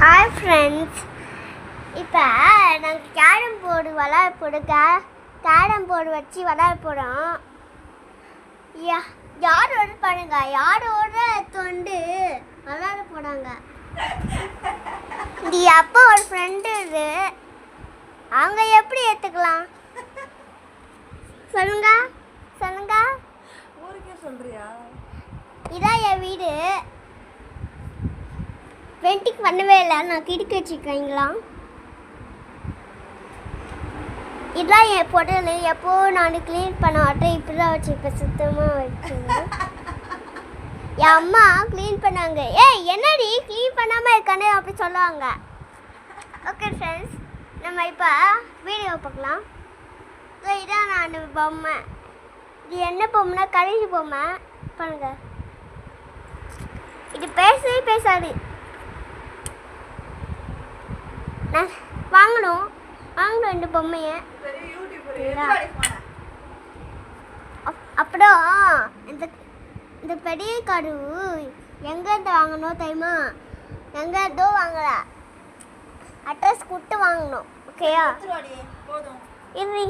Hi friends, இப்போ நாங்கள் carrom board carrom board வச்சு விளையாட போகிறோம். யாரோட பாருங்க, யாரோட தொண்டு விளையாட போகிறாங்க. இது அப்போ ஒரு ஃப்ரெண்டு இது, அவங்க எப்படி ஏற்றுக்கலாம் சொல்லுங்க சொல்லுங்க. ஊருக்கே சொல்றியா? இதான் என் வீடு. பெயிண்டிங் பண்ணவே இல்லை, நான் கிடுக்கி வச்சுக்கிறீங்களா? இதெல்லாம் என் பொடல் எப்போ நான் க்ளீன் பண்ண மாட்டேன், இப்படி தான் வச்சுருப்பேன், சுத்தமாக வச்சுருவேன். என் அம்மா க்ளீன் பண்ணாங்க. ஏய் என்னடி க்ளீன் பண்ணாமல் இருக்கானே அப்படி சொல்லுவாங்க. ஓகே ஃப்ரெண்ட்ஸ், நம்ம இப்போ வீடியோ பார்க்கலாம். ஸோ இதான் நான் பொம்மை. இது என்ன பொம்மைனா கடைசி பொம்மை பாருங்க. இது பேசவே பேசாது. நான் வாங்கணும் இந்த பொம்மையை. அப்புறம் இந்த பெரிய காடு எங்கேருந்து வாங்கணும் தெரியுமா? எங்கேருந்தோ வாங்கல, அட்ரஸ் கொடுத்து வாங்கணும். ஓகேயா? போதும். இரு